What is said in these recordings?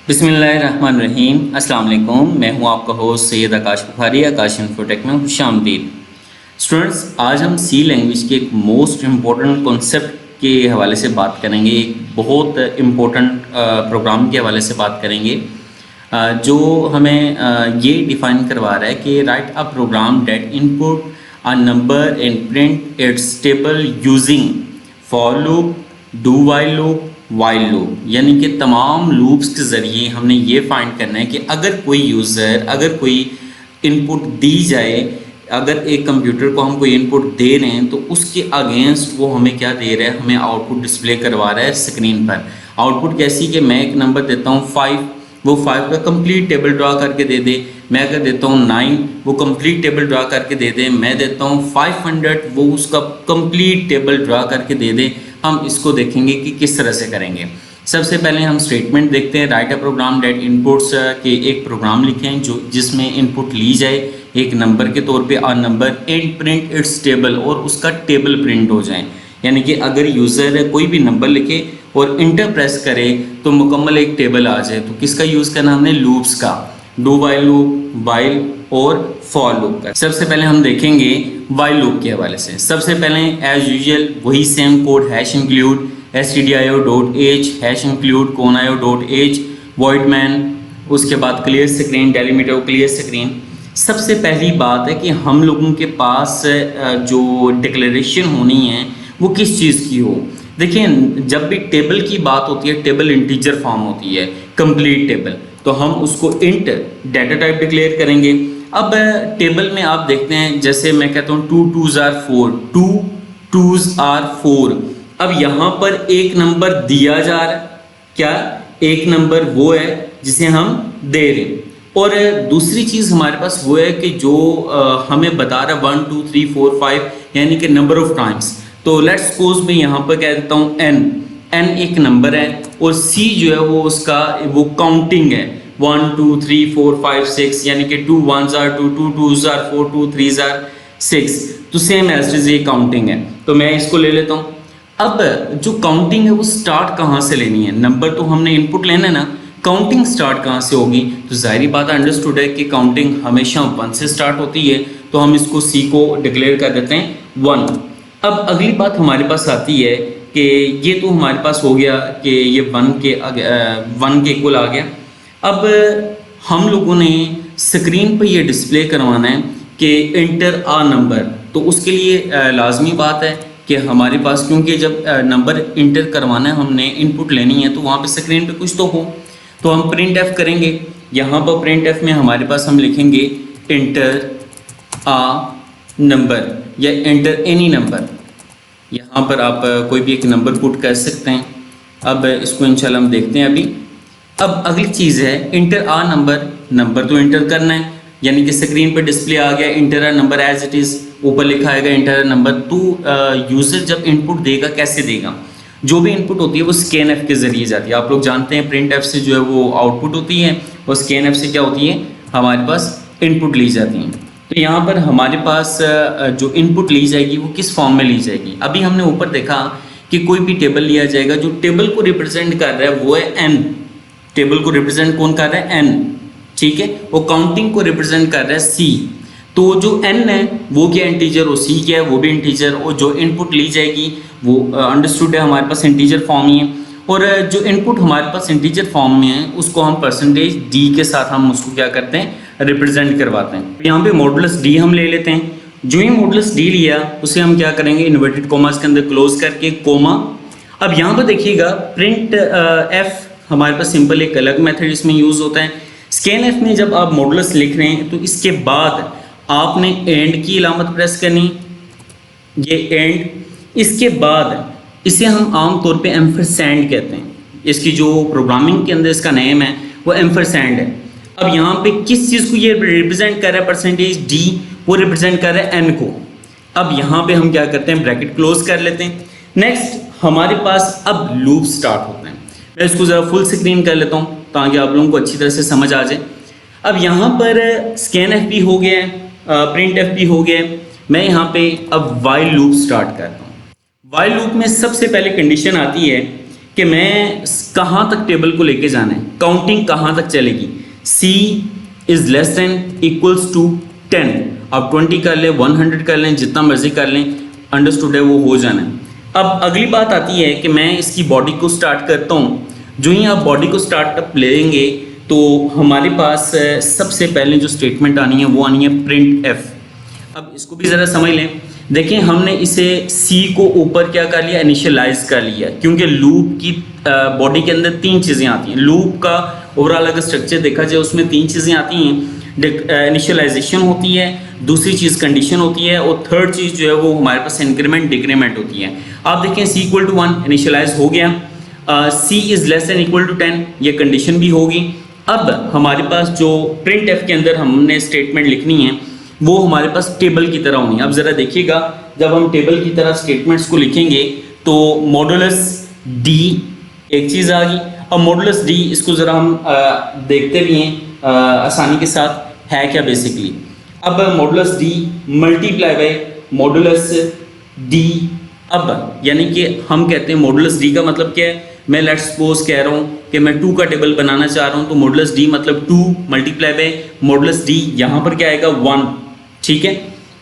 बिस्मिल्लाहिर्रहमानिर्रहीम। अस्सलाम वालेकुम। मैं हूं आपका होस्ट सैयद आकाश बुखारी। आकाश इन्फोटेक में खुशामदीद। स्टूडेंट्स, आज हम सी लैंग्वेज के एक मोस्ट इम्पॉर्टेंट कॉन्सेप्ट के हवाले से बात करेंगे। एक बहुत इम्पोर्टेंट प्रोग्राम के हवाले से बात करेंगे जो हमें ये डिफ़ाइन करवा रहा है कि write a program that input a number and print its table using for loop, do while loop, while loop. यानी कि तमाम लूप्स के ज़रिए हमने ये फाइंड करना है कि अगर कोई यूज़र, अगर कोई इनपुट दी जाए, अगर एक कंप्यूटर को हम कोई इनपुट दे रहे हैं तो उसके अगेंस्ट वो हमें क्या दे रहा है, हमें आउटपुट डिस्प्ले करवा रहा है स्क्रीन पर। आउटपुट कैसी कि मैं एक नंबर देता हूँ 5, वो 5 का कंप्लीट टेबल ड्रा करके दे दे। मैं अगर देता हूँ 9, वो कंप्लीट टेबल ड्रा करके दे दे। मैं देता हूँ 500, वो उसका कंप्लीट टेबल ड्रा करके दे दे। हम इसको देखेंगे कि किस तरह से करेंगे। सबसे पहले हम स्टेटमेंट देखते हैं। Right a program date inputs के एक प्रोग्राम लिखें जो जिसमें इनपुट ली जाए एक नंबर के तौर पे, a number and print its table, और उसका टेबल प्रिंट हो जाए। यानी कि अगर यूज़र कोई भी नंबर लिखे और इंटर प्रेस करे तो मुकम्मल एक टेबल आ जाए। तो किसका यूज़ करना हमने? लूप्स का, डू वाइल लूप, वाइल और फॉर लूप का। सबसे पहले हम देखेंगे वाइल लूप के हवाले से। सबसे पहले एज यूजुअल वही same code, hash include stdio.h, hash include conio.h, void main, उसके बाद clear screen, delimiter clear screen. सबसे पहली बात है कि हम लोगों के पास जो डिक्लेरेशन होनी है वो किस चीज़ की हो। देखिए, जब भी टेबल की बात होती है, टेबल इंटीजर फॉर्म होती है, कंप्लीट टेबल, तो हम उसको इंट डाटा टाइप डिक्लेयर करेंगे। अब टेबल में आप देखते हैं, जैसे मैं कहता हूँ 2 2s are 4, 2 2s are 4। अब यहाँ पर एक नंबर दिया जा रहा है, क्या एक नंबर वो है जिसे हम दे रहे हैं, और दूसरी चीज़ हमारे पास वो है कि जो हमें बता रहा है 1 2 3 4 5, यानी कि नंबर ऑफ टाइम्स। तो लेट्स सपोज मैं यहाँ पर कह देता हूँ n एक नंबर है, और c जो है वो उसका वो काउंटिंग है, 1 2 3 4 5 6, यानी कि 2 1s are 2, 2 2s are 4, 2 3s are 6। तो सेम एज ये काउंटिंग है, तो मैं इसको ले लेता हूँ। अब जो काउंटिंग है वो स्टार्ट कहाँ से लेनी है? नंबर तो हमने इनपुट लेना है ना, काउंटिंग स्टार्ट कहाँ से होगी? तो जाहिर बात अंडरस्टूड है कि काउंटिंग हमेशा 1 से स्टार्ट होती है, तो हम इसको c को डिक्लेयर कर देते हैं 1। अब अगली बात हमारे पास आती है कि ये तो हमारे पास हो गया कि ये 1 के इक्वल आ गया। अब हम लोगों ने स्क्रीन पर ये डिस्प्ले करवाना है कि इंटर आ नंबर, तो उसके लिए लाजमी बात है कि हमारे पास, क्योंकि जब नंबर इंटर करवाना है, हमने इनपुट लेनी है, तो वहाँ पे स्क्रीन पे कुछ तो हो, तो हम प्रिंट एफ करेंगे। यहाँ पर प्रिंट एफ में हमारे पास हम लिखेंगे इंटर आ नंबर या इंटर एनी नंबर। यहाँ पर आप कोई भी एक नंबर पुट कर सकते हैं। अब इसको इंशाल्लाह हम देखते हैं अभी। अब अगली चीज़ है इंटर आ नंबर। नंबर तो इंटर करना है, यानी कि स्क्रीन पर डिस्प्ले आ गया enter a number as it is, ऊपर लिखा आएगा इंटर नंबर। तो यूज़र जब इनपुट देगा कैसे देगा? जो भी इनपुट होती है वो स्कैन एफ के ज़रिए जाती है। आप लोग जानते हैं प्रिंट एफ से जो है वो आउटपुट होती है, और स्कैन एफ से क्या होती है, हमारे पास इनपुट ली जाती है। तो यहाँ पर हमारे पास जो इनपुट ली जाएगी वो किस फॉर्म में ली जाएगी? अभी हमने ऊपर देखा कि कोई भी टेबल लिया जाएगा, जो टेबल को रिप्रेजेंट कर रहा है वो है एन। टेबल को रिप्रेजेंट कौन कर रहा है? एन, ठीक है। वो काउंटिंग को रिप्रेजेंट कर रहा है सी। तो जो n है वो क्या इंटीजर, और c क्या है वो भी इंटीजर, और जो इनपुट ली जाएगी वो अंडरस्टूड है हमारे पास इंटीजर फॉर्म ही है। और जो इनपुट हमारे पास इंटीजर फॉर्म में है उसको हम %d के साथ हम उसको क्या करते हैं, रिप्रेजेंट करवाते हैं। यहाँ पे मॉडुलस d हम ले लेते हैं। जो ही मॉडुलस d लिया उसे हम क्या करेंगे, इन्वर्टेड कोमास के अंदर क्लोज करके कोमा। अब यहाँ पर देखिएगा प्रिंट एफ हमारे पास सिंपल एक अलग मेथड इसमें यूज़ होता है। स्कैन एफ में जब आप मॉडुलस लिख रहे हैं तो इसके बाद आपने एंड की अलामत प्रेस करनी, ये एंड। इसके बाद इसे हम आम तौर पे एम्परसैंड कहते हैं। इसकी जो प्रोग्रामिंग के अंदर इसका नेम है वो एम्परसैंड है। अब यहाँ पे किस चीज़ को ये रिप्रेजेंट कर रहा है? %d, वो रिप्रेजेंट कर रहा है n को। अब यहाँ पे हम क्या करते हैं, ब्रैकेट क्लोज कर लेते हैं। नेक्स्ट हमारे पास अब लूप स्टार्ट होता है। मैं इसको ज़रा फुल स्क्रीन कर लेता हूँ ताकि आप लोगों को अच्छी तरह से समझ आ जाए। अब यहाँ पर स्कैन एफ भी हो गया है, प्रिंट एफ भी हो गया। मैं यहाँ पे अब वाइल लूप स्टार्ट करता हूँ। वाइल लूप में सबसे पहले कंडीशन आती है कि मैं कहाँ तक टेबल को लेके जाना है, काउंटिंग कहाँ तक चलेगी। c is less than equals to 10, आप 20 कर लें, 100 कर लें, जितना मर्जी कर लें, अंडरस्टूड है, वो हो जाना है। अब अगली बात आती है कि मैं इसकी बॉडी को स्टार्ट करता हूँ। जो ही आप बॉडी को स्टार्टअप लेंगे तो हमारे पास सबसे पहले जो स्टेटमेंट आनी है वो आनी है प्रिंट एफ। अब इसको भी ज़रा समझ लें। देखें, हमने इसे सी को ऊपर क्या कर लिया, इनिशियलाइज कर लिया, क्योंकि लूप की बॉडी के अंदर 3 चीज़ें आती हैं। लूप का ओवरऑल अगर स्ट्रक्चर देखा जाए उसमें 3 चीज़ें आती हैं। इनिशियलाइजेशन होती है, दूसरी चीज़ कंडीशन होती है, और थर्ड चीज़ जो है वो हमारे पास इंक्रीमेंट डिक्रीमेंट होती है। आप देखें सी इक्वल टू 1 इनिशियलाइज हो गया, C is less than equal to 10 ये कंडीशन भी होगी। अब हमारे पास जो प्रिंट एफ के अंदर हमने स्टेटमेंट लिखनी है वो हमारे पास टेबल की तरह होनी है। अब ज़रा देखिएगा, जब हम टेबल की तरह स्टेटमेंट्स को लिखेंगे तो मॉडुलस डी एक चीज़ आ गई। अब मॉडुलस डी इसको ज़रा हम देखते भी हैं आसानी के साथ है क्या बेसिकली। अब modulus D multiply by modulus D. अब यानी कि हम कहते हैं मॉडुलस डी का मतलब क्या है। मैं लेट्स सपोज कह रहा हूँ कि मैं 2 का टेबल बनाना चाह रहा हूँ, तो मॉडुलस डी मतलब 2 मल्टीप्लाई बाय मॉडुलस डी, यहाँ पर क्या आएगा 1, ठीक है।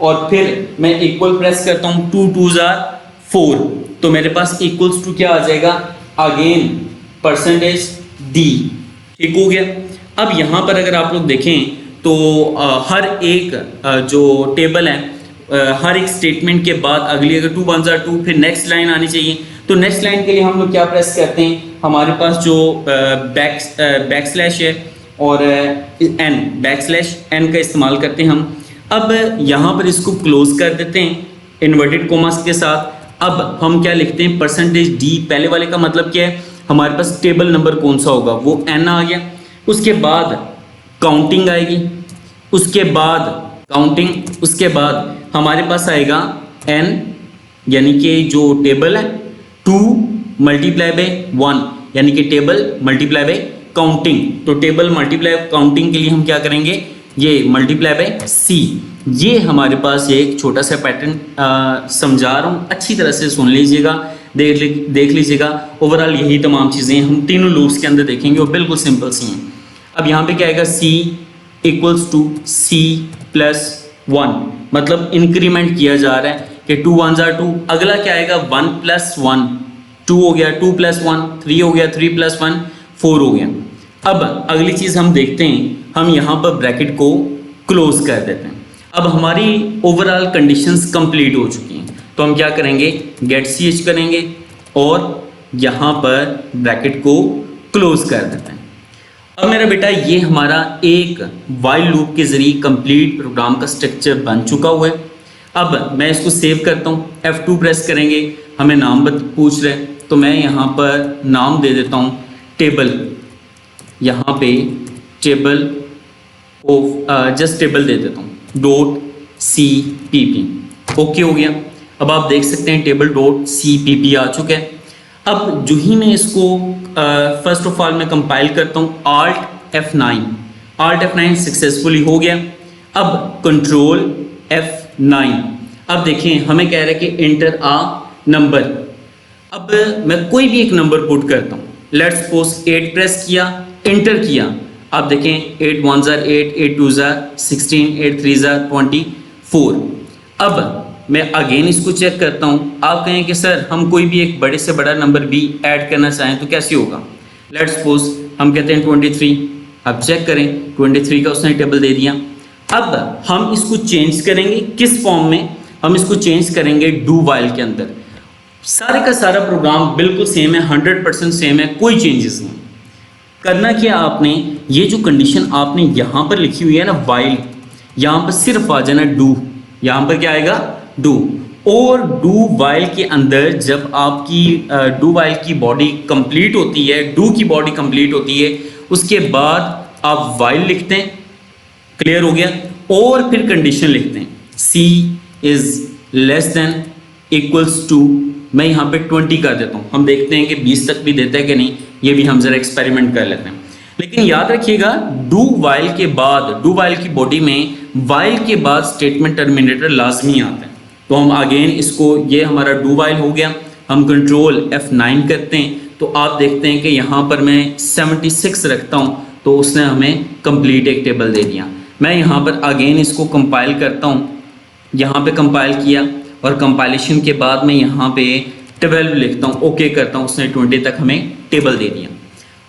और फिर मैं इक्वल प्रेस करता हूँ, 2 2s are 4, तो मेरे पास इक्वल्स टू क्या आ जाएगा, अगेन परसेंटेज डी, ठीक हो गया। अब यहाँ पर अगर आप लोग देखें तो हर एक जो टेबल है हर एक स्टेटमेंट के बाद अगली अगर 2 1s are 2 फिर नेक्स्ट लाइन आनी चाहिए। तो नेक्स्ट लाइन के लिए हम लोग क्या प्रेस करते हैं, हमारे पास जो बैक स्लैश है और एन, बैक स्लैश एन का इस्तेमाल करते हैं हम। अब यहाँ पर इसको क्लोज कर देते हैं इन्वर्टेड कोमास के साथ। अब हम क्या लिखते हैं, परसेंटेज डी। पहले वाले का मतलब क्या है, हमारे पास टेबल नंबर कौन सा होगा, वो एन आ गया। उसके बाद काउंटिंग आएगी, उसके बाद काउंटिंग, उसके बाद हमारे पास आएगा एन, यानी कि जो टेबल है 2 मल्टीप्लाई बाय 1, यानी कि टेबल मल्टीप्लाई बाय काउंटिंग। तो टेबल मल्टीप्लाई काउंटिंग के लिए हम क्या करेंगे, ये मल्टीप्लाई बाय सी। ये हमारे पास एक छोटा सा पैटर्न समझा रहा हूँ, अच्छी तरह से सुन लीजिएगा, देख लीजिएगा। ओवरऑल यही तमाम चीज़ें हम तीनों लूप्स के अंदर देखेंगे और बिल्कुल सिंपल सी हैं। अब यहाँ पे क्या आएगा, सी इक्वल्स टू सी प्लस 1, मतलब इंक्रीमेंट किया जा रहा है कि 2 1s are 2। अगला क्या आएगा, 1 + 1 2 हो गया, 2 + 1 3 हो गया, 3 + 1 4 हो गया। अब अगली चीज़ हम देखते हैं, हम यहाँ पर ब्रैकेट को क्लोज कर देते हैं। अब हमारी ओवरऑल कंडीशंस कंप्लीट हो चुकी हैं, तो हम क्या करेंगे, गेट ch करेंगे और यहाँ पर ब्रैकेट को क्लोज कर देते हैं। अब मेरा बेटा ये हमारा एक वाइल लूप के ज़रिए कंप्लीट प्रोग्राम का स्ट्रक्चर बन चुका हुआ है। अब मैं इसको सेव करता हूँ, F2 प्रेस करेंगे, हमें नाम पूछ रहे हैं, तो मैं यहाँ पर नाम दे देता हूँ टेबल। यहाँ पे टेबल ऑफ जस्ट टेबल दे देता हूँ .cpp, ओके हो गया। अब आप देख सकते हैं टेबल .cpp आ चुका है। अब जो ही मैं इसको फर्स्ट ऑफ ऑल मैं कंपाइल करता हूँ, Alt F9 सक्सेसफुली हो गया। अब कंट्रोल F9, अब देखें हमें कह रहा है कि इंटर आ नंबर। अब मैं कोई भी एक नंबर पुट करता हूँ, लेट्स सपोज 8 प्रेस किया, इंटर किया। आप देखें 8 1s are 8, 8 2s are 16, 8 3s are 24। अब मैं अगेन इसको चेक करता हूँ। आप कहें कि सर हम कोई भी एक बड़े से बड़ा नंबर भी ऐड करना चाहें तो कैसे होगा, लेट्स सपोज हम कहते हैं 23। अब चेक करें 23 का उसने टेबल दे दिया। अब हम इसको चेंज करेंगे किस फॉर्म में, हम इसको चेंज करेंगे डू वाइल के अंदर। सारे का सारा प्रोग्राम बिल्कुल सेम है, 100% सेम है, कोई चेंजेस नहीं। करना क्या आपने, ये जो कंडीशन आपने यहाँ पर लिखी हुई है ना वाइल, यहाँ पर सिर्फ आ जाना डू, यहाँ पर क्या आएगा डू। और डू वाइल के अंदर जब आपकी डू वाइल की बॉडी कंप्लीट होती है, डू की बॉडी कंप्लीट होती है, उसके बाद आप वाइल लिखते हैं, क्लियर हो गया, और फिर कंडीशन लिखते हैं c is less than equals to, मैं यहाँ पे 20 कर देता हूँ। हम देखते हैं कि 20 तक भी देता है कि नहीं, ये भी हम जरा एक्सपेरिमेंट कर लेते हैं। लेकिन याद रखिएगा डू वाइल के बाद, डू वाइल की बॉडी में वाइल के बाद स्टेटमेंट टर्मिनेटर लाजमी आता है। तो हम अगेन इसको, ये हमारा डू वाइल हो गया, हम कंट्रोल F9 करते हैं तो आप देखते हैं कि यहाँ पर मैं 76 रखता हूँ तो उसने हमें कंप्लीट एक टेबल दे दिया। मैं यहाँ पर अगेन इसको कंपाइल करता हूँ, यहाँ पे कंपाइल किया और कंपाइलेशन के बाद मैं यहाँ पे 12 लिखता हूँ, ओके करता हूँ, उसने 20 तक हमें टेबल दे दिया।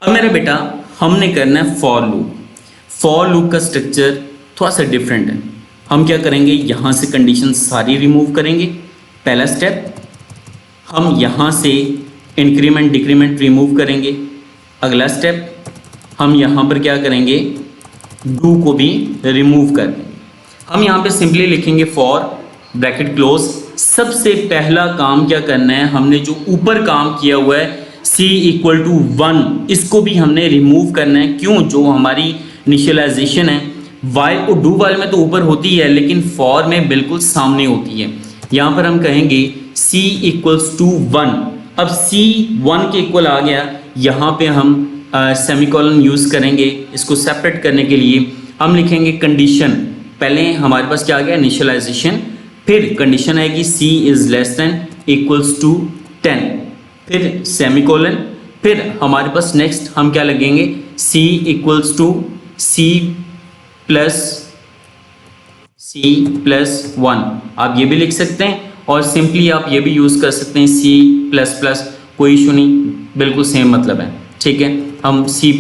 अब मेरा बेटा हमने करना है फॉर लूप। फॉर लूप का स्ट्रक्चर थोड़ा सा डिफरेंट है। हम क्या करेंगे, यहाँ से कंडीशन सारी रिमूव करेंगे। पहला स्टेप, हम यहाँ से इंक्रीमेंट डिक्रीमेंट रिमूव करेंगे। अगला स्टेप, हम यहाँ पर क्या करेंगे, डू को भी रिमूव कर देंगे। हम यहाँ पे सिंपली लिखेंगे फॉर ब्रैकेट क्लोज। सबसे पहला काम क्या करना है, हमने जो ऊपर काम किया हुआ है c = 1, इसको भी हमने रिमूव करना है। क्यों, जो हमारी इनिशियलाइजेशन है वाइल और डू वाइल में तो ऊपर होती है, लेकिन फॉर में बिल्कुल सामने होती है। यहाँ पर हम कहेंगे c = 1। अब c 1 के इक्वल आ गया, यहाँ पे हम सेमीकोलन यूज़ करेंगे इसको सेपरेट करने के लिए। हम लिखेंगे कंडीशन, पहले हमारे पास क्या आ गया, इनिशियलाइजेशन, फिर कंडीशन आएगी c <= 10, फिर सेमीकोलन, फिर हमारे पास नेक्स्ट हम क्या लगेंगे, c = c+1। आप ये भी लिख सकते हैं और सिंपली आप ये भी यूज़ कर सकते हैं c++, कोई इशू नहीं, बिल्कुल सेम मतलब है। ठीक है, हम c++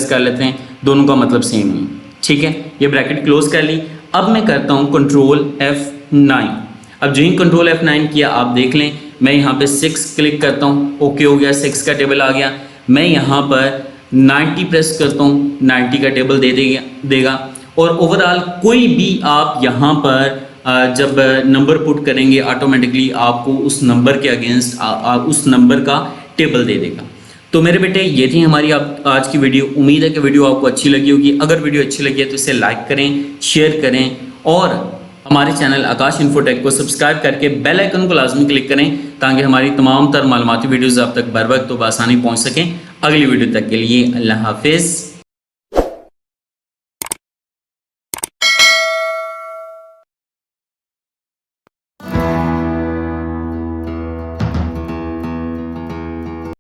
कर लेते हैं, दोनों का मतलब सेम ही। ठीक है, ये ब्रैकेट क्लोज कर ली। अब मैं करता हूँ कंट्रोल F9। अब जो ही कंट्रोल F9 किया, आप देख लें, मैं यहाँ पे 6 क्लिक करता हूँ, ओके हो गया, 6 का टेबल आ गया। मैं यहाँ पर 90 प्रेस करता हूँ, 90 का टेबल दे देगा। और ओवरऑल कोई भी आप यहाँ पर जब नंबर पुट करेंगे, ऑटोमेटिकली आपको उस नंबर के अगेंस्ट उस नंबर का टेबल दे देगा। तो मेरे बेटे ये थी हमारी आज की वीडियो। उम्मीद है कि वीडियो आपको अच्छी लगी होगी। अगर वीडियो अच्छी लगी है तो इसे लाइक करें, शेयर करें और हमारे चैनल आकाश इन्फोटेक को सब्सक्राइब करके बेल आइकन को लाजमी क्लिक करें, ताकि हमारी तमाम तर मालूमाती वीडियोज़ आप तक बर वक्त तो बआसानी पहुँच सकें। अगली वीडियो तक के लिए अल्लाह हाफिज़।